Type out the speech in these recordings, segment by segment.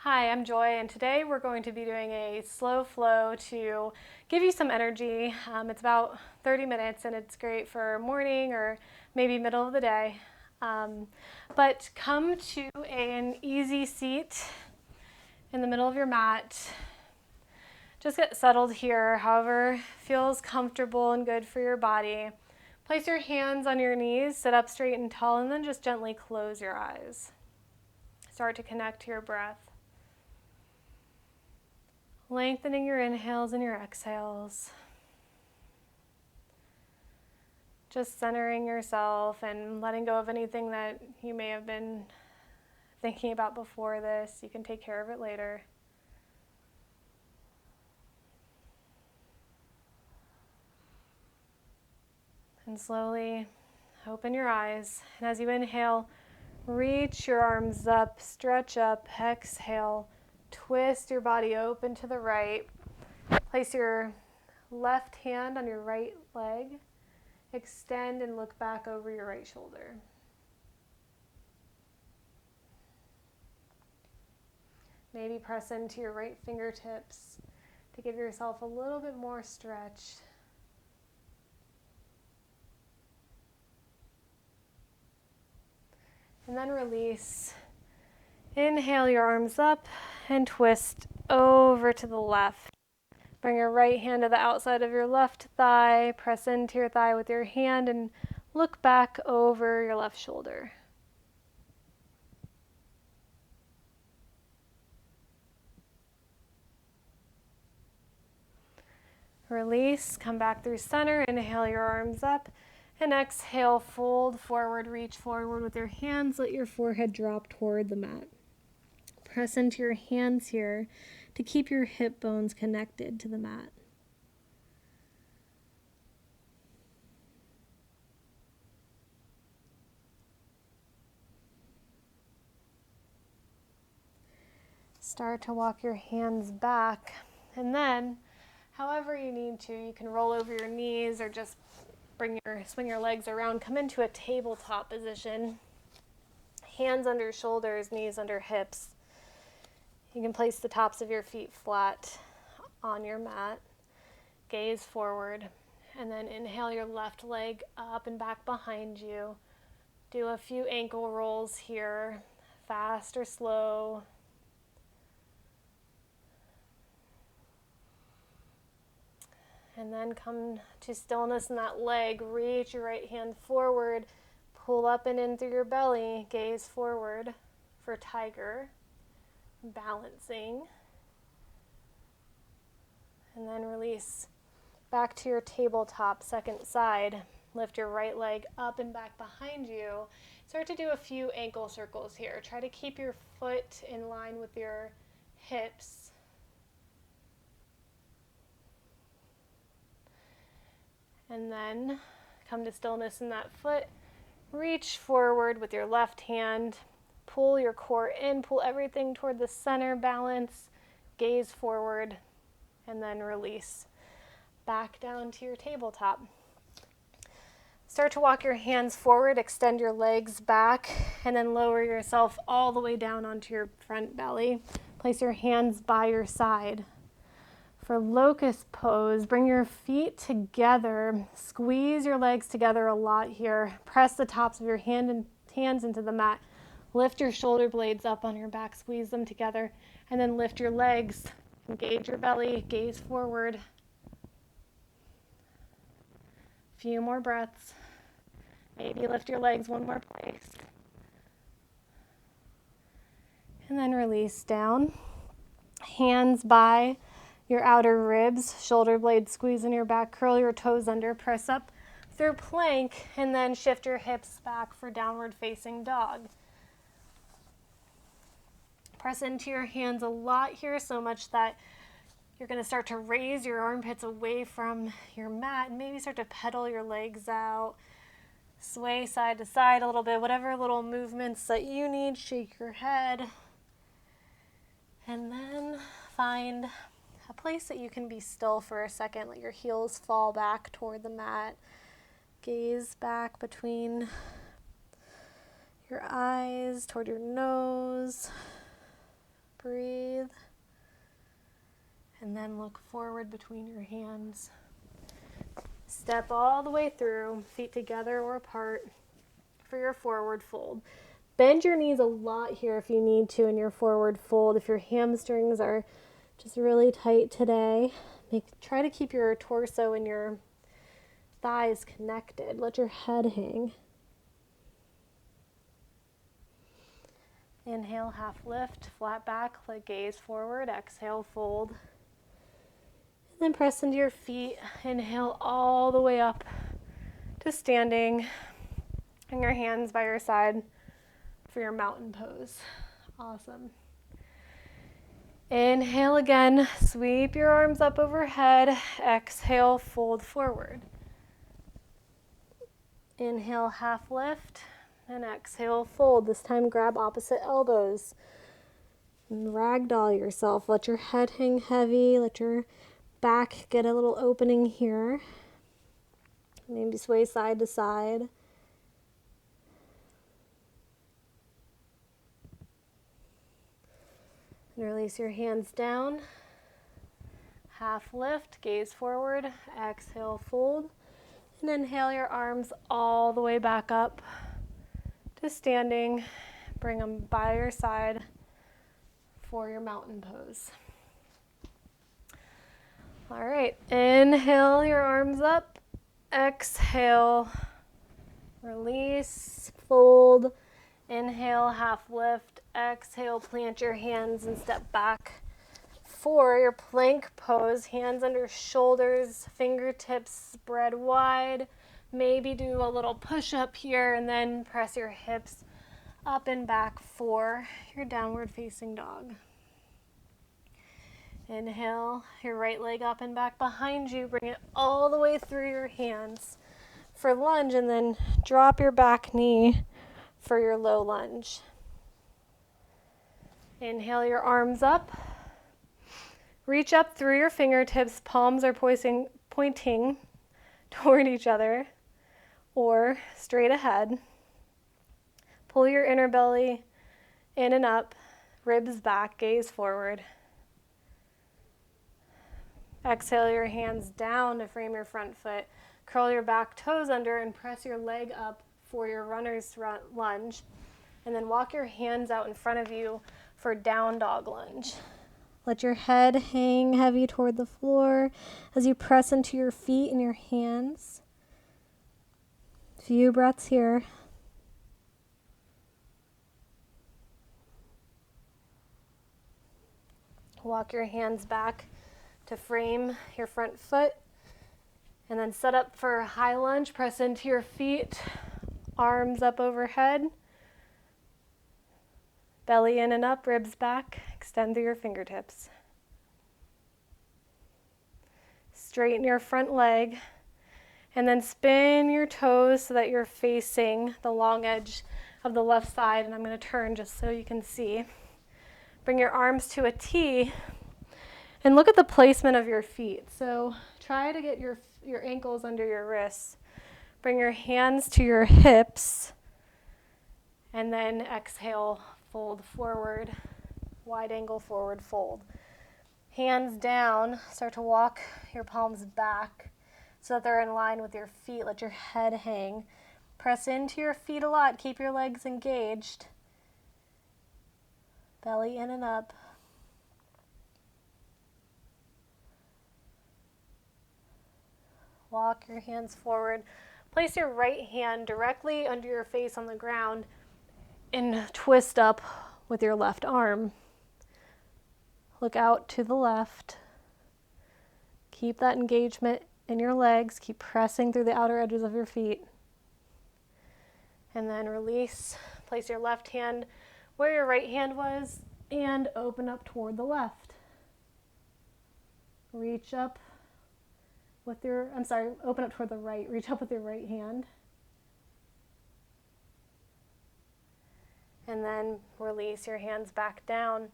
Hi, I'm Joy, and today we're going to be doing a slow flow to give you some energy. It's about 30 minutes and it's great for morning or maybe middle of the day. Um, but come to an easy seat in the middle of your mat. Just get settled here, however feels comfortable and good for your body. Place your hands on your knees, sit up straight and tall, and then just gently close your eyes. Start to connect to your breath. Lengthening your inhales and your exhales. Just centering yourself and letting go of anything that you may have been thinking about before this. You can take care of it later. And slowly open your eyes. And as you inhale, reach your arms up, stretch up, exhale. Twist your body open to the right. Place your left hand on your right leg. Extend and look back over your right shoulder. Maybe press into your right fingertips to give yourself a little bit more stretch. And then release. Inhale your arms up and twist over to the left. Bring your right hand to the outside of your left thigh. Press into your thigh with your hand and look back over your left shoulder. Release, come back through center, inhale your arms up, and exhale, fold forward, reach forward with your hands, let your forehead drop toward the mat. Press into your hands here to keep your hip bones connected to the mat. Start to walk your hands back, and then however you need to, you can roll over your knees or just swing your legs around. Come into a tabletop position. Hands under shoulders, knees under hips. You can place the tops of your feet flat on your mat. Gaze forward, and then inhale your left leg up and back behind you. Do a few ankle rolls here, fast or slow. And then come to stillness in that leg. Reach your right hand forward. Pull up and in through your belly. Gaze forward for tiger. Balancing. And then release back to your tabletop, second side. Lift your right leg up and back behind you. Start to do a few ankle circles here. Try to keep your foot in line with your hips. And then come to stillness in that foot. Reach forward with your left hand. Pull your core in. Pull everything toward the center. Balance. Gaze forward. And then release. Back down to your tabletop. Start to walk your hands forward. Extend your legs back. And then lower yourself all the way down onto your front belly. Place your hands by your side. For locust pose, bring your feet together. Squeeze your legs together a lot here. Press the tops of your hands into the mat. Lift your shoulder blades up on your back. Squeeze them together. And then lift your legs. Engage your belly. Gaze forward. Few more breaths. Maybe lift your legs one more place. And then release down. Hands by your outer ribs, shoulder blades squeeze in your back, curl your toes under, press up through plank, and then shift your hips back for downward facing dog. Press into your hands a lot here, so much that you're going to start to raise your armpits away from your mat and maybe start to pedal your legs out. Sway side to side a little bit, whatever little movements that you need. Shake your head. And then find a place that you can be still for a second. Let your heels fall back toward the mat. Gaze back between your eyes, toward your nose. Breathe. And then look forward between your hands. Step all the way through, feet together or apart for your forward fold. Bend your knees a lot here if you need to in your forward fold. If your hamstrings are just really tight today, try to keep your torso and your thighs connected. Let your head hang. Inhale, half lift, flat back, leg gaze forward. Exhale, fold. And then press into your feet. Inhale all the way up to standing. Bring your hands by your side for your mountain pose. Awesome. Inhale again, sweep your arms up overhead. Exhale, fold forward. Inhale, half lift. And exhale, fold. This time grab opposite elbows. And ragdoll yourself. Let your head hang heavy. Let your back get a little opening here. Maybe sway side to side. And release your hands down. Half lift, gaze forward. Exhale, fold. And inhale your arms all the way back up to standing. Bring them by your side for your mountain pose. All right, inhale your arms up. Exhale, release, fold. Inhale, half lift. Exhale, plant your hands and step back for your plank pose. Hands under shoulders, fingertips spread wide. Maybe do a little push up here and then press your hips up and back for your downward facing dog. Inhale, your right leg up and back behind you. Bring it all the way through your hands for lunge, and then drop your back knee for your low lunge. Inhale your arms up. Reach up through your fingertips. Palms are pointing toward each other or straight ahead. Pull your inner belly in and up, ribs back, gaze forward. Exhale your hands down to frame your front foot. Curl your back toes under and press your leg up for your runner's lunge. And then walk your hands out in front of you for down dog lunge. Let your head hang heavy toward the floor as you press into your feet and your hands. Few breaths here. Walk your hands back to frame your front foot. And then set up for a high lunge. Press into your feet, arms up overhead. Belly in and up, ribs back. Extend through your fingertips. Straighten your front leg. And then spin your toes so that you're facing the long edge of the left side. And I'm going to turn just so you can see. Bring your arms to a T. And look at the placement of your feet. So try to get your ankles under your wrists. Bring your hands to your hips. And then exhale, fold forward, wide angle forward fold. Hands down, start to walk your palms back so that they're in line with your feet. Let your head hang. Press into your feet a lot. Keep your legs engaged. Belly in and up. Walk your hands forward. Place your right hand directly under your face on the ground and twist up with your left arm. Look out to the left. Keep that engagement in your legs. Keep pressing through the outer edges of your feet. And then release. Place your left hand where your right hand was and open up toward the left. Reach up with open up toward the right. Reach up with your right hand. And then release your hands back down.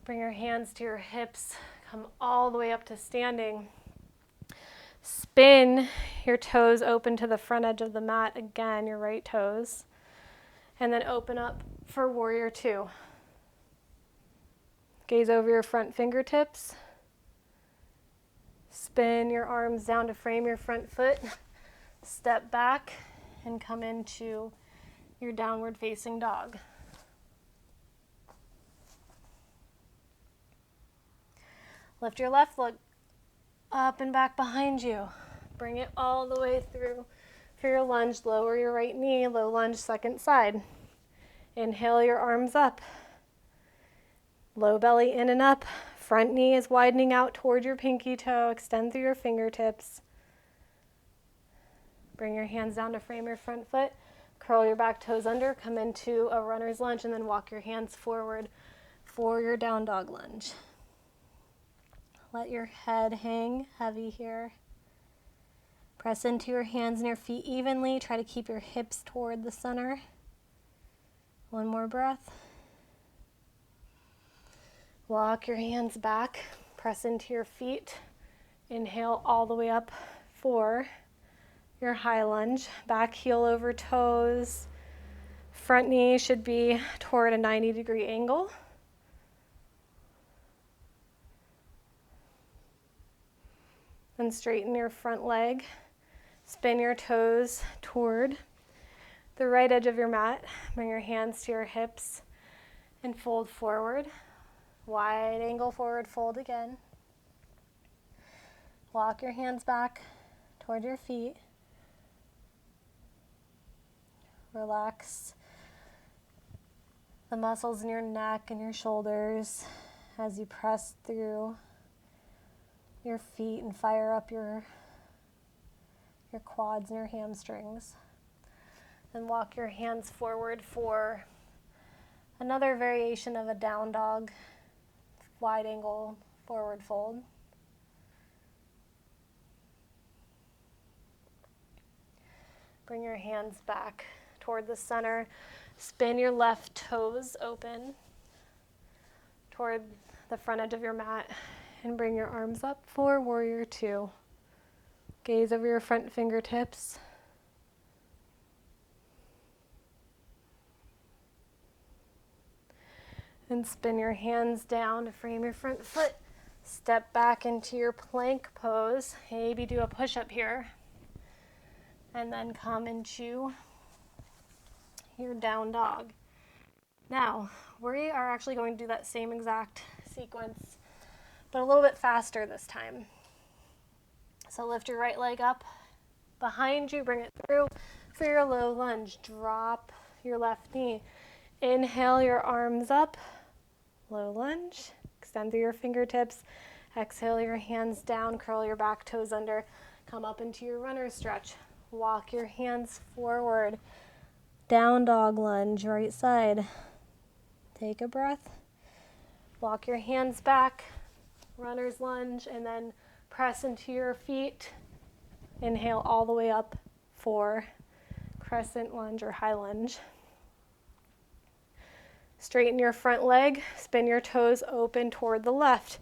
Bring your hands to your hips. Come all the way up to standing. Spin your toes open to the front edge of the mat. Again, your right toes. And then open up for warrior two. Gaze over your front fingertips. Spin your arms down to frame your front foot. Step back and come into your downward facing dog. Lift your left leg up and back behind you. Bring it all the way through for your lunge. Lower your right knee, low lunge, second side. Inhale your arms up. Low belly in and up. Front knee is widening out toward your pinky toe. Extend through your fingertips. Bring your hands down to frame your front foot. Curl your back toes under. Come into a runner's lunge and then walk your hands forward for your down dog lunge. Let your head hang heavy here. Press into your hands and your feet evenly. Try to keep your hips toward the center. One more breath. Walk your hands back. Press into your feet. Inhale all the way up for your high lunge. Back heel over toes. Front knee should be toward a 90-degree angle. And straighten your front leg. Spin your toes toward the right edge of your mat. Bring your hands to your hips and fold forward. Wide angle forward, fold again. Walk your hands back toward your feet. Relax the muscles in your neck and your shoulders as you press through your feet and fire up your quads and your hamstrings. Then walk your hands forward for another variation of a down dog, wide angle forward fold. Bring your hands back toward the center. Spin your left toes open toward the front edge of your mat and bring your arms up for warrior two. Gaze over your front fingertips. And spin your hands down to frame your front foot. Step back into your plank pose. Maybe do a push-up here. And then come into your down dog. Now, we are actually going to do that same exact sequence, but a little bit faster this time. So lift your right leg up behind you, bring it through for your low lunge. Drop your left knee. Inhale your arms up, low lunge. Extend through your fingertips. Exhale your hands down, curl your back toes under. Come up into your runner stretch. Walk your hands forward. Down dog lunge, right side. Take a breath. Walk your hands back, runner's lunge, and then press into your feet. Inhale all the way up for crescent lunge or high lunge. Straighten your front leg, spin your toes open toward the left.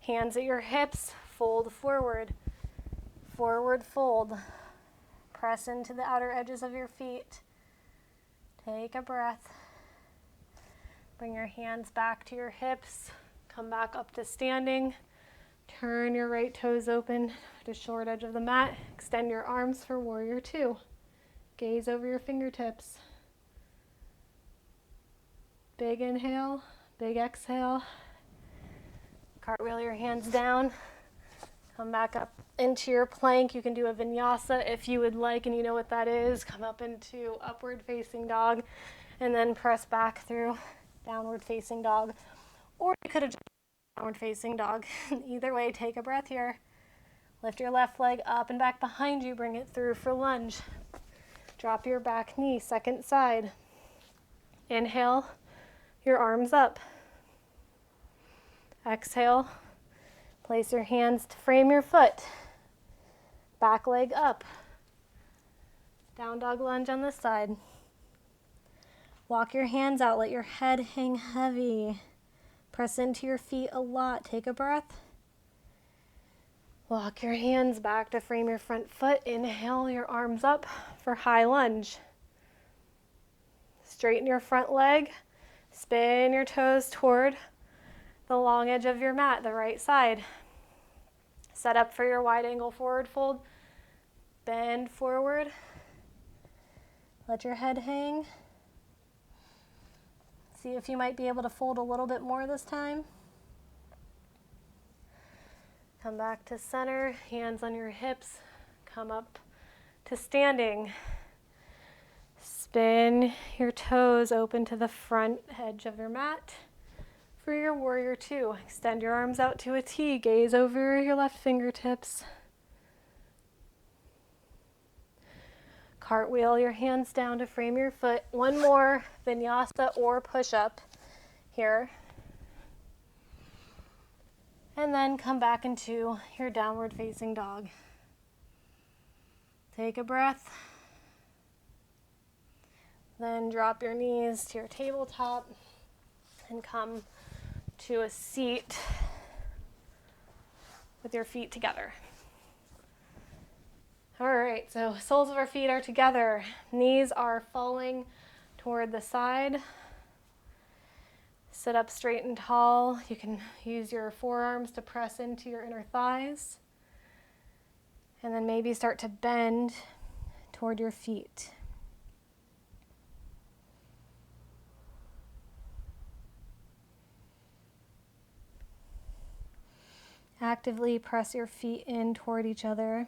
Hands at your hips, fold forward. Forward fold. Press into the outer edges of your feet. Take a breath. Bring your hands back to your hips. Come back up to standing. Turn your right toes open to short edge of the mat. Extend your arms for warrior two. Gaze over your fingertips. Big inhale, big exhale. Cartwheel your hands down. Come back up into your plank. You can do a vinyasa if you would like, and you know what that is. Come up into upward facing dog and then press back through downward facing dog. Or you could have just downward facing dog. Either way, take a breath here. Lift your left leg up and back behind you. Bring it through for lunge. Drop your back knee, second side. Inhale, your arms up. Exhale, place your hands to frame your foot. Back leg up. Down dog lunge on this side. Walk your hands out, let your head hang heavy. Press into your feet a lot. Take a breath. Walk your hands back to frame your front foot. Inhale your arms up for high lunge. Straighten your front leg. Spin your toes toward the long edge of your mat, the right side. Set up for your wide angle forward fold. Bend forward. Let your head hang. See if you might be able to fold a little bit more this time. Come back to center, hands on your hips. Come up to standing. Spin your toes open to the front edge of your mat. For your warrior two, extend your arms out to a T, gaze over your left fingertips. Cartwheel your hands down to frame your foot. One more vinyasa or push-up here. And then come back into your downward facing dog. Take a breath. Then drop your knees to your tabletop and come to a seat with your feet together. All right, so soles of our feet are together. Knees are falling toward the side. Sit up straight and tall. You can use your forearms to press into your inner thighs. And then maybe start to bend toward your feet. Actively press your feet in toward each other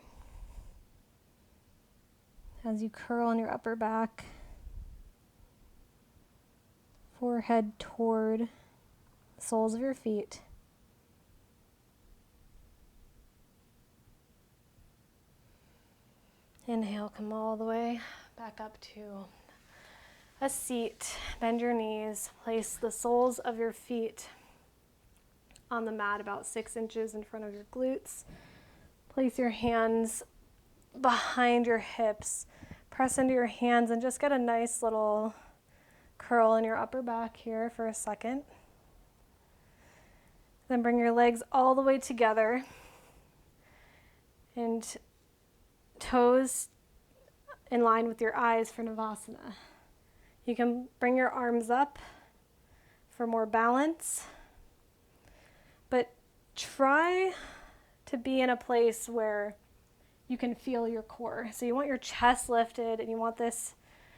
as you curl in your upper back, forehead toward the soles of your feet. Inhale, come all the way back up to a seat. Bend your knees, place the soles of your feet on the mat about 6 inches in front of your glutes. Place your hands behind your hips. Press into your hands and just get a nice little curl in your upper back here for a second. Then bring your legs all the way together and toes in line with your eyes for Navasana. You can bring your arms up for more balance, but try to be in a place where you can feel your core. So you want your chest lifted and you want this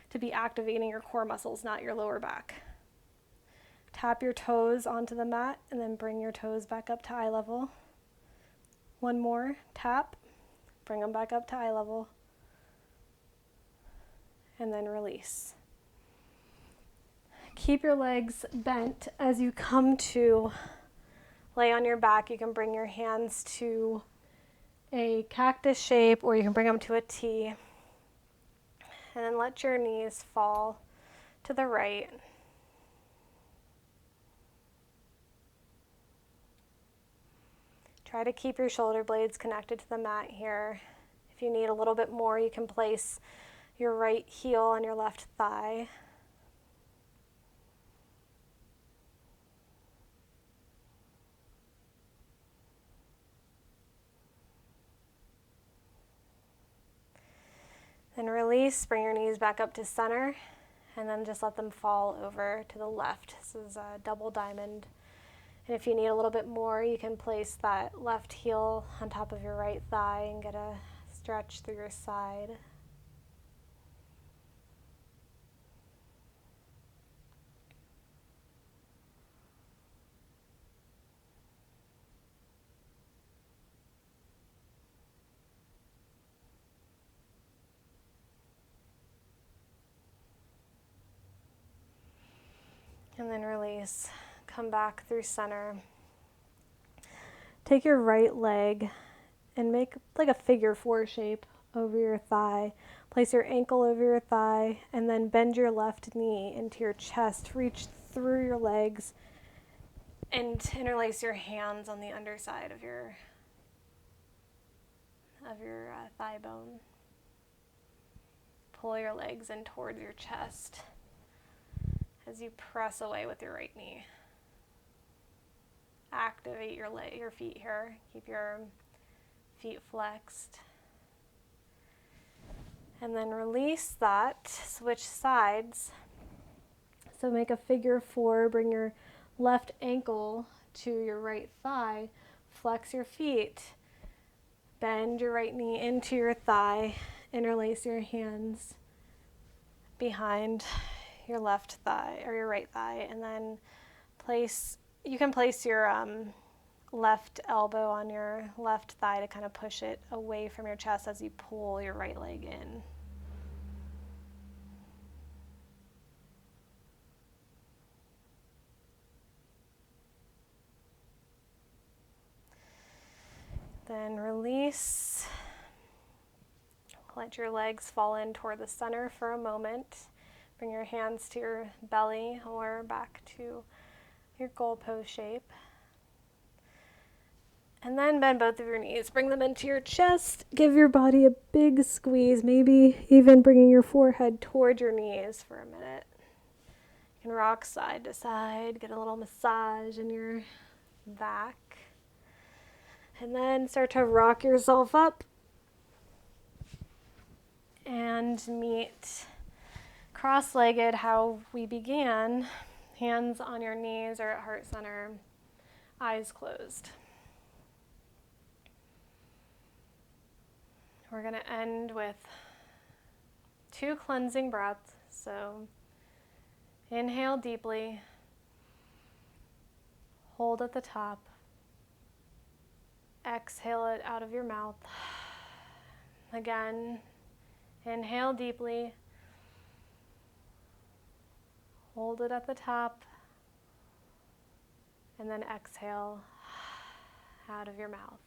to be activating your core muscles, not your lower back. Tap your toes onto the mat and then bring your toes back up to eye level. One more, tap, bring them back up to eye level, and then release. Keep your legs bent as you come to lay on your back. You can bring your hands to a cactus shape or you can bring them to a T. And then let your knees fall to the right. Try to keep your shoulder blades connected to the mat here. If you need a little bit more, you can place your right heel on your left thigh. Then release, bring your knees back up to center, and then just let them fall over to the left. This is a double diamond. And if you need a little bit more, you can place that left heel on top of your right thigh and get a stretch through your side. And then release. Come back through center. Take your right leg and make like a figure 4 shape over your thigh. Place your ankle over your thigh and then bend your left knee into your chest. Reach through your legs and interlace your hands on the underside of your thigh bone. Pull your legs in towards your chest as you press away with your right knee. Activate your feet here. Keep your feet flexed. And then release that. Switch sides. So make a figure 4. Bring your left ankle to your right thigh. Flex your feet. Bend your right knee into your thigh. Interlace your hands behind your left thigh or your right thigh, and then you can place your left elbow on your left thigh to kind of push it away from your chest as you pull your right leg in. Then release. Let your legs fall in toward the center for a moment. Bring your hands to your belly or back to your goal pose shape. And then bend both of your knees. Bring them into your chest. Give your body a big squeeze, maybe even bringing your forehead toward your knees for a minute. You can rock side to side, get a little massage in your back. And then start to rock yourself up and meet cross-legged how we began, hands on your knees or at heart center, eyes closed. We're going to end with 2 cleansing breaths. So inhale deeply, hold at the top, exhale it out of your mouth. Again, inhale deeply, hold it at the top, and then exhale out of your mouth.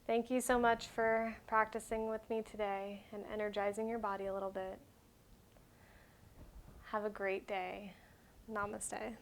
Thank you so much for practicing with me today and energizing your body a little bit. Have a great day. Namaste.